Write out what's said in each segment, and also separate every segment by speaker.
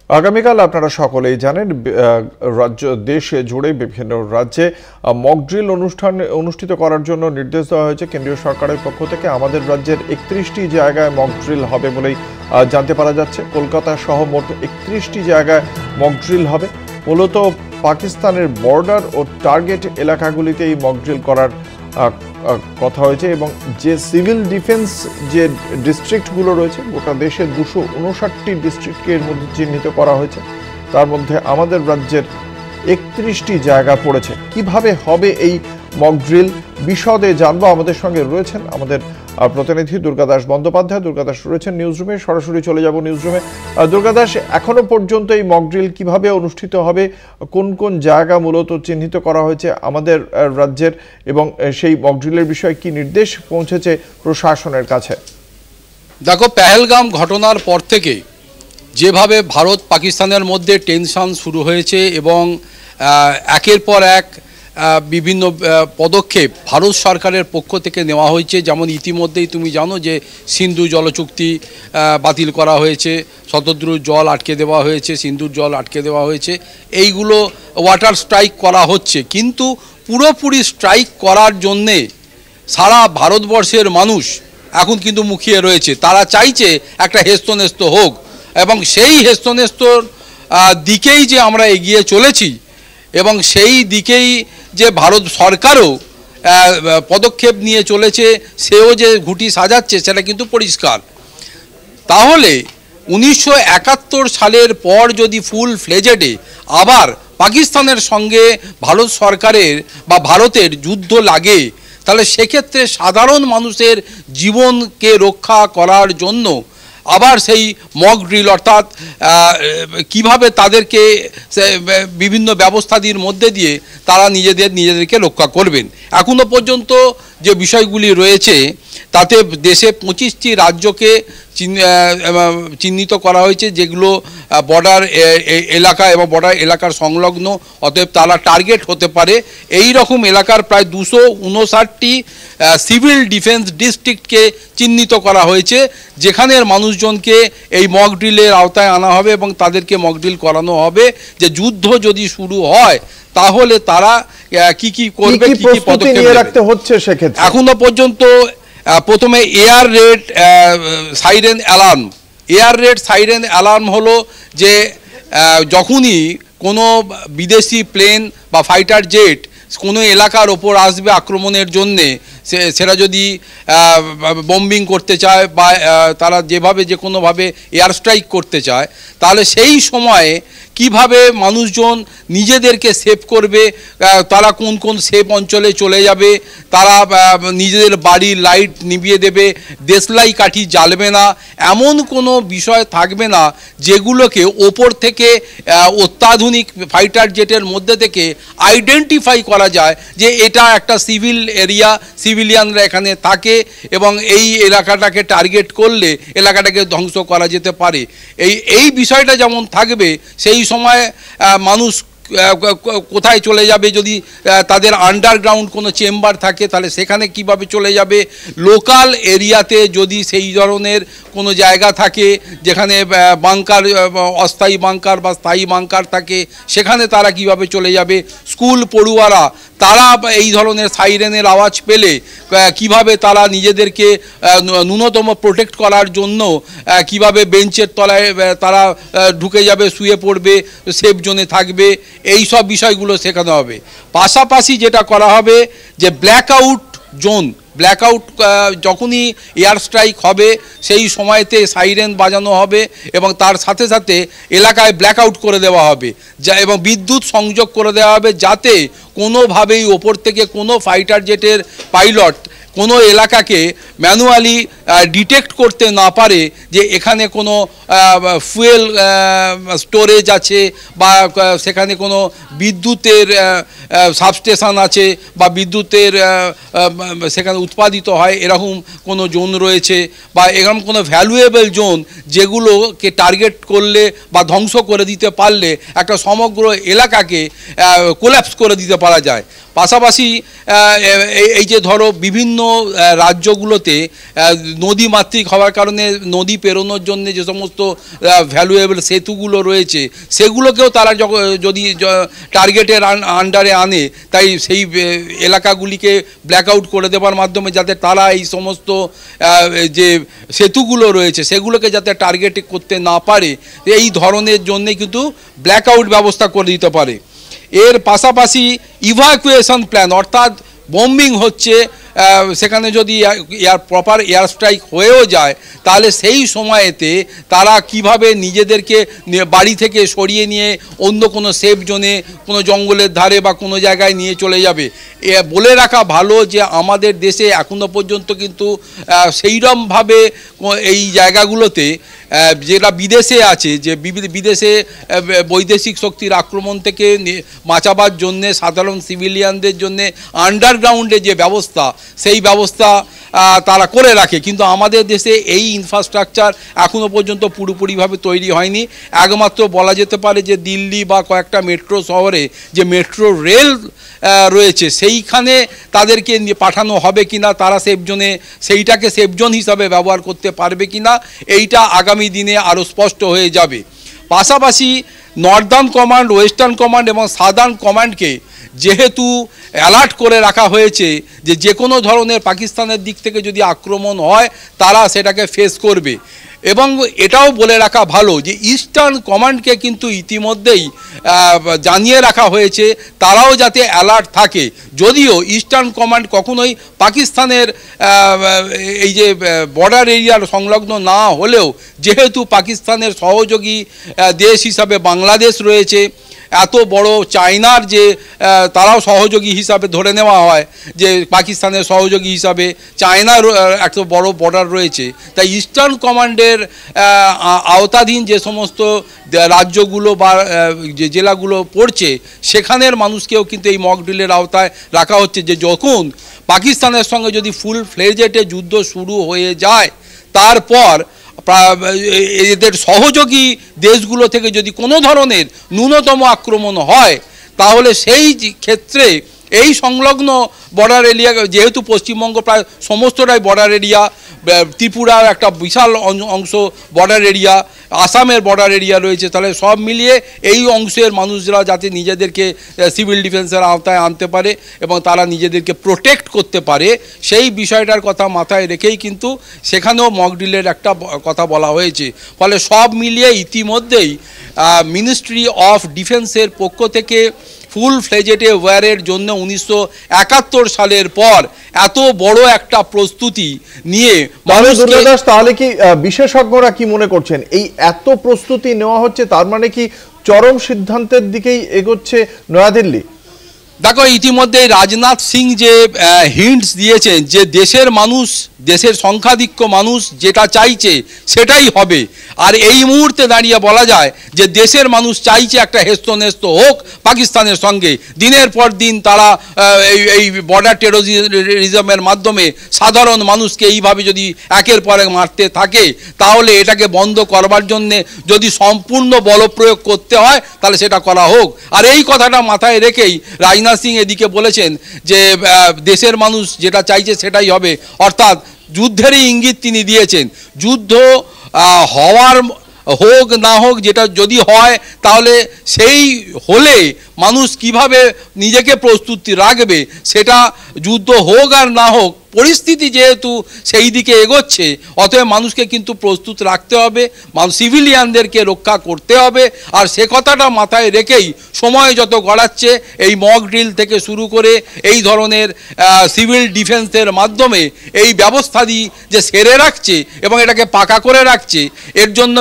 Speaker 1: আগামীকাল আপনারা সকলেই জানেন রাজ্য দেশে জুড়ে বিভিন্ন রাজ্যে মক ড্রিল অনুষ্ঠিত করার জন্য নির্দেশ দেওয়া হয়েছে কেন্দ্রীয় সরকারের পক্ষ থেকে। আমাদের রাজ্যের 31টি জায়গায় মক ড্রিল হবে বলেই জানতে পারা যাচ্ছে। কলকাতা সহ মোট 31টি জায়গায় মক ড্রিল হবে। মূলত পাকিস্তানের বর্ডার ও টার্গেট এলাকাগুলিতে এই মক ড্রিল করার কথা হয়েছে এবং যে সিভিল ডিফেন্স যে ডিস্ট্রিক্টগুলো রয়েছে গোটা দেশে 259টি ডিস্ট্রিক্টকে এর মধ্যে চিহ্নিত করা হয়েছে। তার মধ্যে আমাদের রাজ্যের 31টি জায়গা পড়েছে। কিভাবে হবে এই মক ড্রিল বিশদে জানবো। আমাদের সঙ্গে রয়েছেন আমাদের প্রতিনিধি দুর্গাদাস বন্দ্যোপাধ্যায়। দুর্গাদাস রয়েছেন নিউজরুমে, সরাসরি চলে যাব নিউজরুমে। দুর্গাদাস, এখনো পর্যন্ত এই মক ড্রিল কিভাবে অনুষ্ঠিত হবে, কোন কোন জায়গা মূলত চিহ্নিত করা হয়েছে আমাদের রাজ্যের, এবং সেই মক ড্রিলের বিষয়ে কি নির্দেশ পৌঁছেছে প্রশাসনের কাছে?
Speaker 2: দেখো, পেহেলগাম ঘটনার পর থেকে যেভাবে ভারত পাকিস্তানের মধ্যে টেনশন শুরু হয়েছে এবং একের পর এক বিভিন্ন পদক্ষেপ ভারত সরকারের পক্ষ থেকে নেওয়া হয়েছে। যেমন ইতিমধ্যেই তুমি জানো যে সিন্ধু জলচুক্তি বাতিল করা হয়েছে, শতদ্রুর জল আটকে দেওয়া হয়েছে, সিন্ধুর জল আটকে দেওয়া হয়েছে। এইগুলো ওয়াটার স্ট্রাইক করা হচ্ছে, কিন্তু পুরোপুরি স্ট্রাইক করার জন্যে সারা ভারতবর্ষের মানুষ এখন কিন্তু মুখিয়ে রয়েছে। তারা চাইছে একটা হেস্তনেস্ত হোক, এবং সেই হেস্তনেস্তর দিকেই যে আমরা এগিয়ে চলেছি এবং সেই দিকেই যে ভারত সরকারও পদক্ষেপ নিয়ে চলেছে, সেও যে ঘুঁটি সাজাচ্ছে সেটা কিন্তু পরিষ্কার। তাহলে 1971 সালের পর যদি ফুল ফ্লেজেডে আবার পাকিস্তানের সঙ্গে ভারত সরকারের বা ভারতের যুদ্ধ লাগে, তাহলে সেক্ষেত্রে সাধারণ মানুষের জীবনকে রক্ষা করার জন্য আবার সেই মক ড্রিল, অর্থাৎ কিভাবে তাদেরকে বিভিন্ন ব্যবস্থাদির মধ্যে দিয়ে তারা নিজেদেরকে রক্ষা করবেন। এখনো পর্যন্ত যে বিষয়গুলি রয়েছে তাতে দেশে 25টি রাজ্যকে চিহ্নিত করা হয়েছে, যেগুলো বর্ডার এলাকা এবং বর্ডার এলাকার সংলগ্ন, অতএব তারা টার্গেট হতে পারে। এই রকম এলাকার প্রায় 259টি সিভিল ডিফেন্স ডিস্ট্রিক্টকে চিহ্নিত করা হয়েছে, যেখানের মানুষজনকে এই মক ড্রিলের আওতায় আনা হবে এবং তাদেরকে মক ড্রিল করানো হবে যে যুদ্ধ যদি শুরু হয় তাহলে তারা কি কি করবে, কি কি পদক্ষেপ রাখতে হচ্ছে। সেক্ষেত্রে এখনো পর্যন্ত প্রথমে এয়ার রেড সাইরেন অ্যালার্ম হলো যে যখনই কোনো বিদেশি প্লেন বা ফাইটার জেট কোনো এলাকার ওপর আসবে আক্রমণের জন্যে, সেটা যদি বম্বিং করতে চায় বা তারা যে কোনোভাবে এয়ার স্ট্রাইক করতে চায়, তাহলে সেই সময়ে কিভাবে মানুষজন নিজেদেরকে সেভ করবে, তারা কোন কোন সেফ অঞ্চলে চলে যাবে, তারা নিজেদের বাড়ির লাইট নিভিয়ে দেবে, দেশলাই কাঠি জ্বালবে না, এমন কোনো বিষয় থাকবে না যেগুলোকে ওপর থেকে অত্যাধুনিক ফাইটার জেটের মধ্যে থেকে আইডেন্টিফাই করা যায় যে এটা একটা সিভিল এরিয়া, সিভিলিয়ানরা এখানে থাকে এবং এই এলাকাটাকে টার্গেট করলে এলাকাটাকে ধ্বংস করা যেতে পারে। এই বিষয়টা যেমন থাকবে, সেই সময় মানুষ কোথায় চলে যাবে, যদি তাদের আন্ডারগ্রাউন্ড কোনো চেম্বার থাকে তাহলে সেখানে কিভাবে চলে যাবে, লোকাল এরিয়াতে যদি সেই ধরনের কোনো জায়গা থাকে যেখানে বাংকার, অস্থায়ী বাংকার বা স্থায়ী বাংকার থাকে, সেখানে তারা কিভাবে চলে যাবে, স্কুল পড়ুয়ারা তারা এই ধরনের সাইরেনের আওয়াজ পেলে কিভাবে তারা নিজেদেরকে ন্যূনতম প্রোটেক্ট করার জন্য কিভাবে বেঞ্চের তলায় তারা ঢুকে যাবে, শুয়ে পড়বে, সেফ জোনে থাকবে, এই সব বিষয়গুলো শেখানো হবে। পাশাপাশি যেটা করা হবে যে ব্ল্যাকআউট জোন, ব্ল্যাকআউট যখনই এয়ার স্ট্রাইক হবে সেই সময়তে সাইরেন বাজানো হবে এবং তার সাথে সাথে এলাকায় ব্ল্যাকআউট করে দেওয়া হবে এবং বিদ্যুৎ সংযোগ করে দেওয়া হবে, যাতে কোনোভাবেই ওপর থেকে কোনো ফাইটার জেটের পাইলট কোনো এলাকাকে ম্যানুয়ালি ডিটেক্ট করতে না পারে যে এখানে কোনো ফুয়েল স্টোরেজ আছে বা সেখানে কোনো বিদ্যুতের সাবস্টেশন আছে বা বিদ্যুতের সেখানে উৎপাদিত হয় এরকম কোনো জোন রয়েছে বা এরকম কোনো ভ্যালুয়েবল জোন যেগুলোকে টার্গেট করলে বা ধ্বংস করে দিতে পারলে একটা সমগ্র এলাকাকে কোল্যাপস করে দিতে পারা যায়। পাশাপাশি এই যে ধরো বিভিন্ন রাজ্যগুলোতে নদীমাতৃক হওয়ার কারণে নদী পেরোনোর জন্য যে সমস্ত ভ্যালুয়েবল সেতুগুলো রয়েছে সেগুলোকেও তারা যদি টার্গেটের আন্ডারে আনে, তাই সেই এলাকাগুলিকে ব্ল্যাকআউট করে দেওয়ার মাধ্যমে যাতে তারা এই সমস্ত যে সেতুগুলো রয়েছে সেগুলোকে যাতে টার্গেট করতে না পারে, এই ধরনের জন্যে কিন্তু ব্ল্যাকআউট ব্যবস্থা করে দিতে পারে। এর পাশাপাশি ইভাকুয়েশন প্ল্যান, অর্থাৎ বম্বিং হচ্ছে, সেখানে যদি প্রপার এয়ার স্ট্রাইক হয়েও যায় তাহলে সেই সময়েতে তারা কিভাবে নিজেদেরকে বাড়ি থেকে সরিয়ে নিয়ে অন্য কোনো সেফ জোনে, কোনো জঙ্গলের ধারে বা কোনো জায়গায় নিয়ে চলে যাবে। বলে রাখা ভালো যে আমাদের দেশে এখনো পর্যন্ত কিন্তু সেইরকমভাবে এই জায়গাগুলোতে যেটা বিদেশে আছে, যে বিদেশে বৈদেশিক শক্তির আক্রমণ থেকে বাঁচাবার জন্যে সাধারণ সিভিলিয়ানদের জন্যে আন্ডারগ্রাউন্ডে যে ব্যবস্থা, সেই ব্যবস্থা তারা করে রাখে, কিন্তু আমাদের দেশে এই ইনফ্রাস্ট্রাকচার এখনও পর্যন্ত পুরোপুরিভাবে তৈরি হয়নি। একমাত্র বলা যেতে পারে যে দিল্লি বা কয়েকটা মেট্রো শহরে যে মেট্রো রেল রয়েছে সেইখানে তাদেরকে পাঠানো হবে কিনা, তারা সেফ জোনে সেইটাকে সেফ জোন হিসাবে ব্যবহার করতে পারবে কিনা, এইটা আগামী দিনে আরও স্পষ্ট হয়ে যাবে। পাশাপাশি নর্দার্ন কমান্ড, ওয়েস্টার্ন কমান্ড এবং সাদার্ন কমান্ডকে যেহেতু অ্যালার্ট করে রাখা হয়েছে যে কোনো ধরনের পাকিস্তানের দিক থেকে যদি আক্রমণ হয় তারা সেটাকে ফেস করবে, এবং এটাও বলে রাখা ভালো যে ইস্টার্ন কমান্ডকে কিন্তু ইতিমধ্যেই জানিয়ে রাখা হয়েছে তারাও যাতে অ্যালার্ট থাকে। যদিও ইস্টার্ন কমান্ড কখনোই পাকিস্তানের এই যে বর্ডার এরিয়ার সংলগ্ন না হলেও, যেহেতু পাকিস্তানের সহযোগী দেশ হিসাবে বাংলাদেশ রয়েছে, এত বড় চায়নার যে তারাও সহযোগী হিসাবে ধরে নেওয়া হয় যে পাকিস্তানের সহযোগী হিসাবে চায়নার এত বড় বর্ডার রয়েছে, তাই ইস্টার্ন কমান্ডের আওতাধীন যে সমস্ত রাজ্যগুলো বা যে জেলাগুলো পড়ছে সেখানের মানুষকেও কিন্তু এই মক ড্রিলের আওতায় রাখা হচ্ছে, যে যখন পাকিস্তানের সঙ্গে যদি ফুল ফ্লেজেডে যুদ্ধ শুরু হয়ে যায় তারপর এদের সহযোগী দেশগুলো থেকে যদি কোনো ধরনের ন্যূনতম আক্রমণ হয় তাহলে সেই ক্ষেত্রে এই সংলগ্ন বর্ডার এরিয়া, যেহেতু পশ্চিমবঙ্গ প্রায় সমস্তটাই বর্ডার এরিয়া, ত্রিপুরার একটা বিশাল অংশ বর্ডার এরিয়া, আসামের বর্ডার এরিয়া রয়েছে, তাহলে সব মিলিয়ে এই অংশের মানুষরা যাতে নিজেদেরকে সিভিল ডিফেন্সের আওতায় আনতে পারে এবং তারা নিজেদেরকে প্রোটেক্ট করতে পারে, সেই বিষয়টার কথা মাথায় রেখেই কিন্তু সেখানেও মক ড্রিলের একটা কথা বলা হয়েছে। ফলে সব মিলিয়ে ইতিমধ্যেই মিনিস্ট্রি অফ ডিফেন্সের পক্ষ থেকে ফুল ফ্লেজেডে ওয়ারের জন্য 1971 সালের পর এত বড় একটা প্রস্তুতি নিয়ে
Speaker 1: তাহলে কি বিশেষজ্ঞরা কি মনে করছেন এই এত প্রস্তুতি নেওয়া হচ্ছে, তার মানে কি চরম সিদ্ধান্তের দিকেই এগোচ্ছে নয়াদিল্লি?
Speaker 2: দেখো, ইতিমধ্যে রাজনাথ সিং যে হিন্টস দিয়েছেন যে দেশের মানুষ, দেশের সংখ্যাধিক্য মানুষ যেটা চাইছে সেটাই হবে, আর এই মুহূর্তে দাঁড়িয়ে বলা যায় যে দেশের মানুষ চাইছে একটা হেস্তনেস্ত হোক পাকিস্তানের সঙ্গে। দিনের পর দিন তারা এই বর্ডার টেরোরিজমের মাধ্যমে সাধারণ মানুষকে এইভাবে যদি একের পর এক মারতে থাকে তাহলে এটাকে বন্ধ করবার জন্যে যদি সম্পূর্ণ বলপ্রয়োগ করতে হয় তাহলে সেটা করা হোক। আর এই কথাটা মাথায় রেখেই রাজনাথ সিং এদিকে বলেছেন যে দেশের মানুষ যেটা চাইছে সেটাই হবে, অর্থাৎ যুদ্ধেরই ইঙ্গিত তিনি দিয়েছেন। যুদ্ধ হওয়ার হোক না হোক, যেটা যদি হয় তাহলে সেই হলে মানুষ কিভাবে নিজেকে প্রস্তুতি রাখবে, সেটা যুদ্ধ হোক আর না হোক পরিস্থিতি যেহেতু সেই দিকে এগোচ্ছে, অতএব মানুষকে কিন্তু প্রস্তুত রাখতে হবে, সিভিলিয়ানদেরকে রক্ষা করতে হবে। আর সে কথাটা মাথায় রেখেই সময় যত গড়াচ্ছে এই মক ড্রিল থেকে শুরু করে এই ধরনের সিভিল ডিফেন্সের মাধ্যমে এই ব্যবস্থাদি যে সেরে রাখছে এবং এটাকে পাকা করে রাখছে, এর জন্য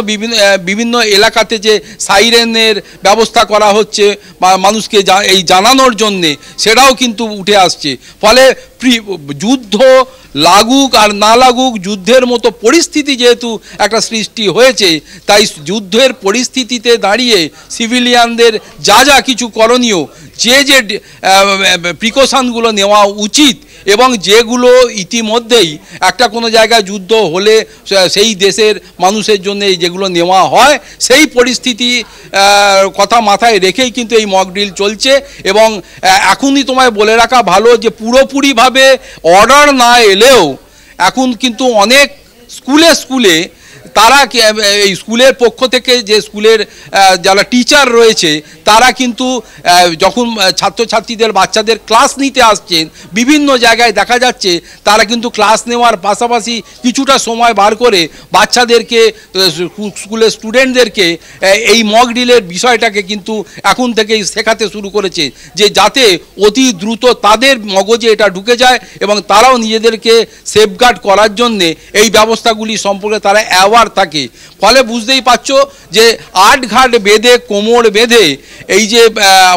Speaker 2: বিভিন্ন এলাকাতে যে সাইরেনের ব্যবস্থা করা হচ্ছে বা মানুষকে এই জানানোর জন্যে, সেটাও কিন্তু উঠে আসছে। ফলে যুদ্ধ লাগুক আর না লাগুক, যুদ্ধের মতো পরিস্থিতি যেহেতু একটা সৃষ্টি হয়েছে, তাই যুদ্ধের পরিস্থিতিতে দাঁড়িয়ে সিভিলিয়ানদের যা যা কিছু করণীয়, যে প্রিকশনগুলো নেওয়া উচিত এবং যেগুলো ইতিমধ্যেই একটা কোনো জায়গায় যুদ্ধ হলে সেই দেশের মানুষের জন্য যেগুলো নেওয়া হয়, সেই পরিস্থিতি কথা মাথায় রেখেই কিন্তু এই মক ড্রিল চলছে। এবং এখনই তোমায় বলে রাখা ভালো যে পুরোপুরিভাবে সেইভাবে অর্ডার না এলেও এখন কিন্তু অনেক স্কুলে তারা এই স্কুলের পক্ষ থেকে যে স্কুলের যারা টিচার রয়েছে তারা কিন্তু যখন ছাত্রছাত্রীদের বাচ্চাদের ক্লাস নিতে আসছেন বিভিন্ন জায়গায় দেখা যাচ্ছে তারা কিন্তু ক্লাস নেওয়ার পাশাপাশি কিছুটা সময় বার করে বাচ্চাদেরকে স্কুলের স্টুডেন্টদেরকে এই মক ড্রিলের বিষয়টাকে কিন্তু এখন থেকেই শেখাতে শুরু করেছে, যে যাতে অতি দ্রুত তাদের মগজে এটা ঢুকে যায় এবং তারাও নিজেদেরকে সেফগার্ড করার জন্যে এই ব্যবস্থাগুলি সম্পর্কে তারা অ্যাওয়ার থাকে। ফলে বুঝতেই পারছো যে আটঘাট বেঁধে কোমর বেঁধে এই যে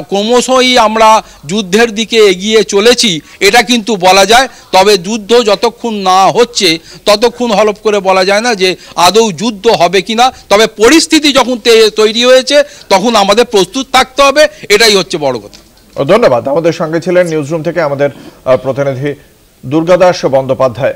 Speaker 2: ক্রমশই আমরা যুদ্ধের দিকে এগিয়ে চলেছি এটা কিন্তু বলা যায়। তবে যুদ্ধ যতক্ষণ না হচ্ছে ততক্ষণ হলফ করে বলা যায় না যে আদৌ যুদ্ধ হবে কিনা। তবে পরিস্থিতি যখন তৈরি হয়েছে তখন আমাদের প্রস্তুত থাকতে হবে, এটাই হচ্ছে বড় কথা।
Speaker 1: ধন্যবাদ। আমাদের সঙ্গে ছিলেন নিউজরুম থেকে আমাদের প্রতিনিধি দুর্গাদাস বন্দ্যোপাধ্যায়।